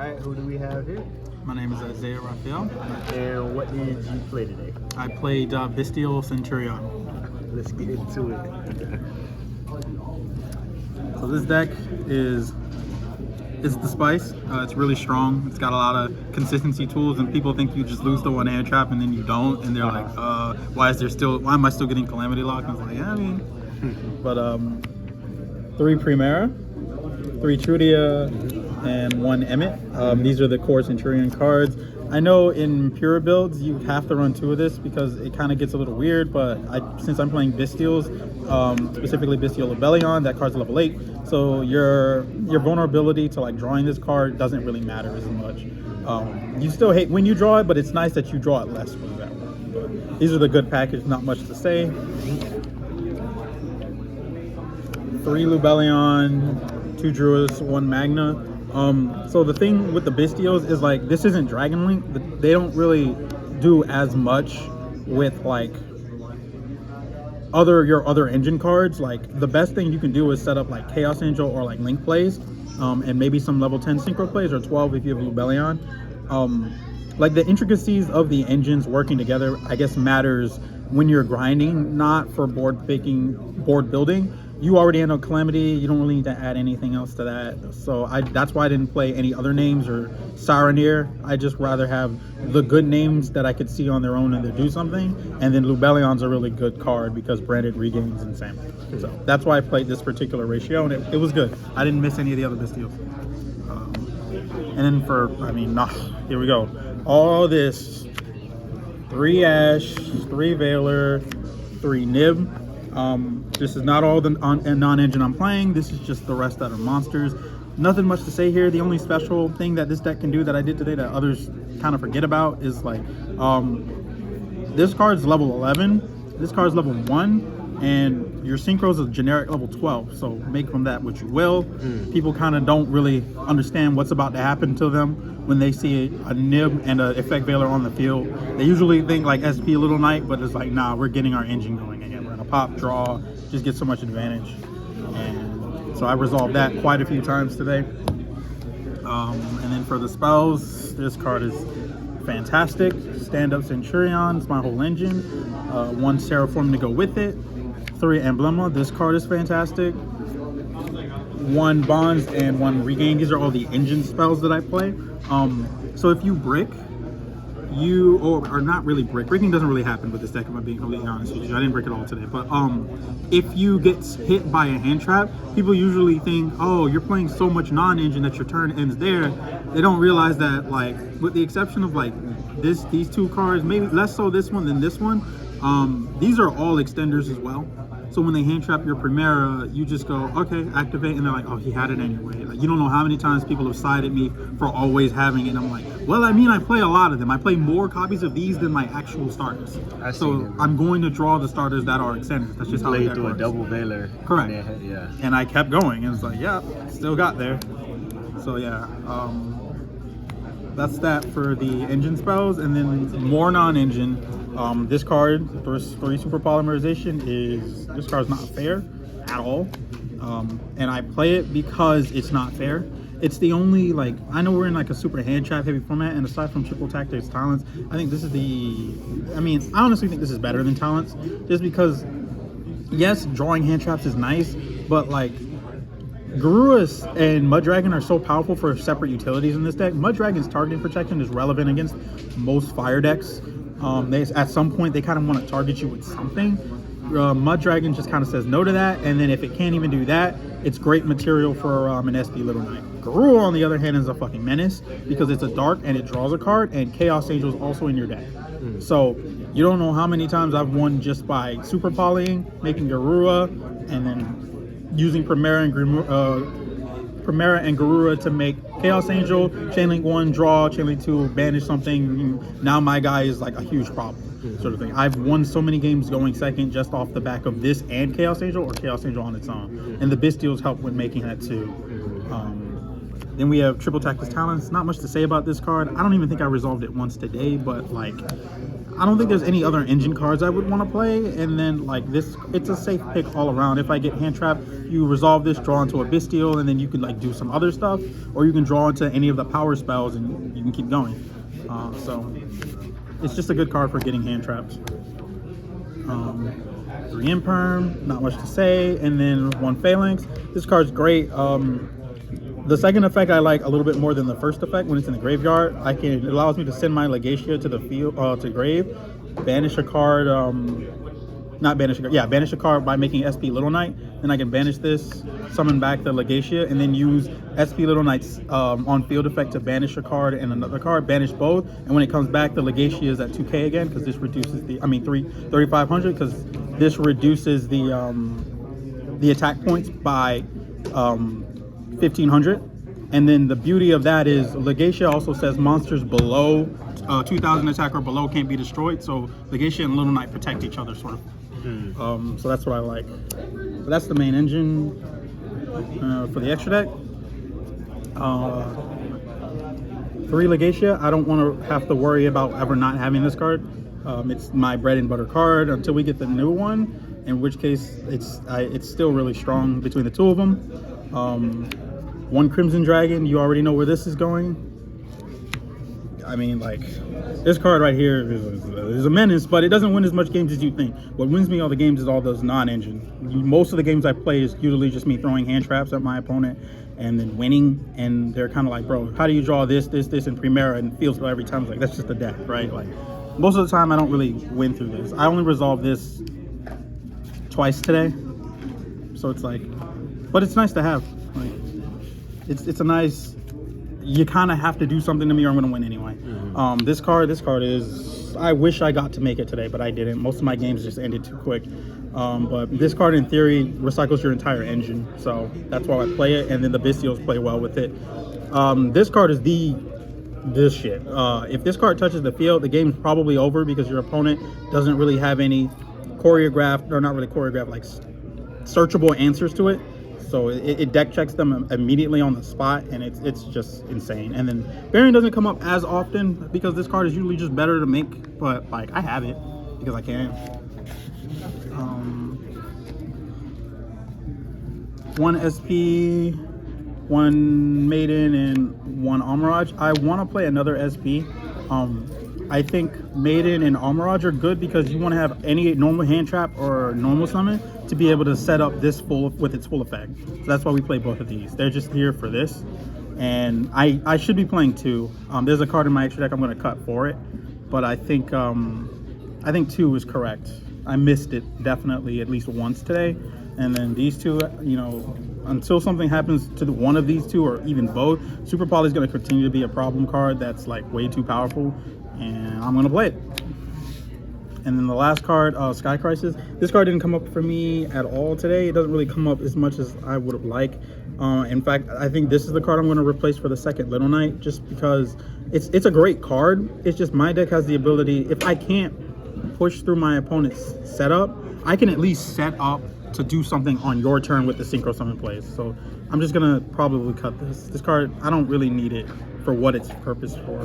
right, who do we have here? My name is Isaiah Raphael. And what did you play today? I played Bestial Centurion. Let's get into it. So this deck is the spice. It's really strong. It's got a lot of consistency tools, and people think you just lose the one hand trap and then you don't, and they're like, why am I still getting Calamity Lock? And I was like, yeah, I mean, but 3 Primera, 3 Trudia, and 1 Emmett. These are the core Centurion cards. I know in pure builds you have to run 2 of this because it kind of gets a little weird, but since I'm playing Bestials, specifically Bestial Rebellion, that card's level 8, so your vulnerability to like drawing this card doesn't really matter as much. You still hate when you draw it, but it's nice that you draw it less with that one. But these are the good package, not much to say. 3 Lubellion, 2 Druids, 1 Magna. So the thing with the Bestials is like, this isn't Dragon Link. They don't really do as much with like your other engine cards. Like the best thing you can do is set up like Chaos Angel or like Link plays, and maybe some level 10 synchro plays, or 12 if you have Lubellion. Like the intricacies of the engines working together, I guess, matters when you're grinding, not for board building. You already handle Calamity, you don't really need to add anything else to that. So that's why I didn't play any other names or Sireneer. I just rather have the good names that I could see on their own and they do something. And then Lubellion's a really good card because Branded regains and Sam. So that's why I played this particular ratio, and it was good. I didn't miss any of the other Bestials. And then here we go. All this 3 Ash, 3 Veiler, 3 Nib. This is not all the non-engine I'm playing. This is just the rest that are monsters. Nothing much to say here. The only special thing that this deck can do that I did today that others kind of forget about is like, this card's level 11, this card's level 1, and your synchro's a generic level 12. So make from that what you will. People kind of don't really understand what's about to happen to them when they see a Nib and an Effect Veiler on the field. They usually think like SP Little Knight, but it's like, nah, we're getting our engine going again. We're gonna pop, draw, just get so much advantage. And so I resolved that quite a few times today. And then for the spells, this card is fantastic. Stand Up Centurion, it's my whole engine. 1 Seraphim to go with it. 3 Emblema, this card is fantastic. 1 Bonds and 1 Regain. These are all the engine spells that I play. So if you brick, or not really brick. Bricking doesn't really happen with this deck, if I'm being completely honest with you. I didn't brick it all today. But if you get hit by a hand trap, people usually think, oh, you're playing so much non-engine that your turn ends there. They don't realize that, like, with the exception of like these 2 cards, maybe less so this one than this one, these are all extenders as well. So when they hand trap your Primera, you just go, okay, activate, and they're like, oh, he had it anyway. Like, you don't know how many times people have sided me for always having it, and I'm like, well, I mean, I play a lot of them. I play more copies of these than my actual starters. So I'm going to draw the starters that are extended. That's just how it works. Through a double Veiler. Correct. Yeah. And I kept going, and it's like, yeah, still got there. So yeah, that's that for the engine spells, and then more non-engine. This card, 3 Super Polymerization, this card's not fair at all. And I play it because it's not fair. It's the only, like, I know we're in like a super hand trap heavy format, and aside from Triple Tactics Talents, I think this is I honestly think this is better than Talents, just because, yes, drawing hand traps is nice, but like, Garurus and Muddragon are so powerful for separate utilities in this deck. Muddragon's targeting protection is relevant against most fire decks. At some point they kind of want to target you with something. Muddragon just kind of says no to that, and then if it can't even do that, it's great material for an SP Little Knight. Garura, on the other hand, is a fucking menace because it's a dark and it draws a card, and Chaos Angel is also in your deck. So you don't know how many times I've won just by super polying, making Garura, and then using Primera and Garura to make Chaos Angel, Chainlink 1, draw, Chainlink 2, banish something. Now my guy is like a huge problem, sort of thing. I've won so many games going second just off the back of this and Chaos Angel, or Chaos Angel on its own. And the Bestials help with making that too. Then we have Triple Tactics Talents. Not much to say about this card. I don't even think I resolved it once today, but like, I don't think there's any other engine cards I would want to play. And then like this, it's a safe pick all around. If I get hand trap, you resolve this, draw into a Bestial, and then you can like do some other stuff, or you can draw into any of the power spells and you can keep going. So it's just a good card for getting hand traps. 3 Imperm, not much to say, and then 1 Phalanx. This card's great. The second effect I like a little bit more than the first effect. When it's in the graveyard, it allows me to send my Legatia to the field, to grave, banish a card, banish a card by making SP Little Knight. Then I can banish this, summon back the Legatia, and then use SP Little Knight's on field effect to banish a card and another card, banish both, and when it comes back, the Legatia is at 2k again, because this reduces the, 3,500, because this reduces the attack points by 1,500. And then the beauty of that is Legatia also says monsters below 2,000 attack or below can't be destroyed, so Legatia and Little Knight protect each other, sort of. So that's what I like. So that's the main engine for the extra deck. 3 Legatia. I don't want to have to worry about ever not having this card. It's my bread and butter card until we get the new one, in which case it's still really strong between the two of them. 1 Crimson Dragon. You already know where this is going. I mean, like, this card right here is a menace, but it doesn't win as much games as you think. What wins me all the games is all those non-engine. Most of the games I play is usually just me throwing hand traps at my opponent and then winning, and they're kind of like, bro, how do you draw this, in Primera? And it feels every time like, that's just a deck, right? Like, most of the time I don't really win through this. I only resolved this twice today, so it's like, but it's nice to have. Like, it's a nice, you kind of have to do something to me or I'm going to win anyway. This card is, I wish I got to make it today, but I didn't. Most of my games just ended too quick. But this card in theory recycles your entire engine, so that's why I play it, and then the Bestials play well with it. This card is this shit. If this card touches the field, the game's probably over, because your opponent doesn't really have any choreographed, or not really choreographed, like searchable answers to it. So it deck checks them immediately on the spot, and it's just insane. And then Variant doesn't come up as often, because this card is usually just better to make, but like, I have it because I can. 1 SP, 1 Maiden, and 1 Amaraj. I want to play another SP. I think Maiden and Amaraj are good because you want to have any normal hand trap or normal summon to be able to set up this with its full effect. So that's why we play both of these. They're just here for this. And I should be playing 2. There's a card in my extra deck I'm going to cut for it, but I think 2 is correct. I missed it definitely at least once today. And then these two, you know, until something happens to one of these two or even both, Super Poly is going to continue to be a problem card that's like way too powerful, and I'm going to play it. And then the last card, Sky Crisis. This card didn't come up for me at all today. It doesn't really come up as much as I would have liked. In fact, I think this is the card I'm going to replace for the second Little Knight, just because it's a great card. It's just my deck has the ability, if I can't push through my opponent's setup, I can at least set up to do something on your turn with the Synchro Summon plays. So I'm just gonna probably cut this card. I don't really need it for what it's purpose for.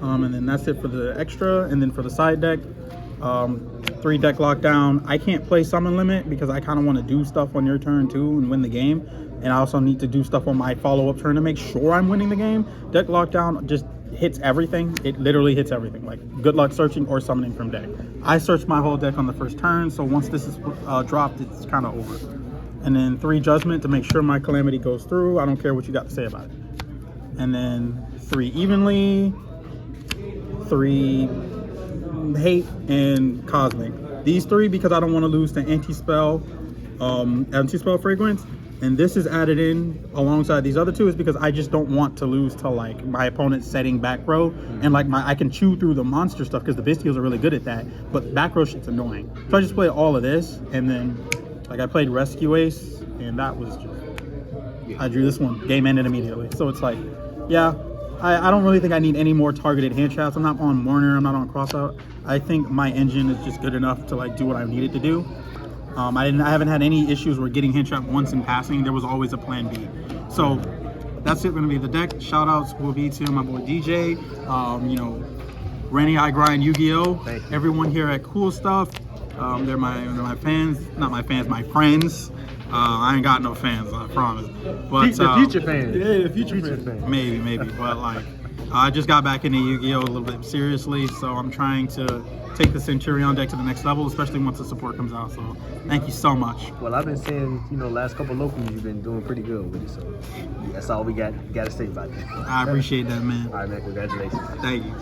And then that's it for the extra. And then for the side deck, 3 deck lockdown. I can't play Summon Limit because I kind of want to do stuff on your turn too and win the game, and I also need to do stuff on my follow-up turn to make sure I'm winning the game. Deck lockdown just hits everything. It literally hits everything. Like, good luck searching or summoning from deck. I searched my whole deck on the first turn, so once this is dropped, it's kind of over. And then 3 Judgment to make sure my Calamity goes through. I don't care what you got to say about it. And then 3 Evenly, 3 Hate, and Cosmic. These 3 because I don't want to lose to Anti-Spell Fragrance. And this is added in alongside these other 2 is because I just don't want to lose to like my opponent's setting back row, and like I can chew through the monster stuff because the Bestials are really good at that, but back row shit's annoying. So I just played all of this, and then like I played Rescue Ace, and that was just, I drew this one, game ended immediately. So it's like, yeah, I don't really think I need any more targeted hand traps. I'm not on Mourner, I'm not on Crossout. I think my engine is just good enough to like do what I needed to do. I haven't had any issues with getting hand trapped once in passing. There was always a plan B. So that's it, going to be the deck. Shout outs will be to my boy DJ. You know, Rennie, I grind Yu-Gi-Oh. Thank you. Everyone here at Cool Stuff. They're my fans, not my fans, my friends. I ain't got no fans, I promise. But The future fans. yeah, the future fans. maybe. But like, I just got back into Yu-Gi-Oh a little bit seriously, so I'm trying to take the Centurion deck to the next level, especially once the support comes out. So thank you so much. Well, I've been saying, last couple locals you've been doing pretty good with it. So that's all we got to say about it. I appreciate that, man. All right, man. Congratulations. Thank you.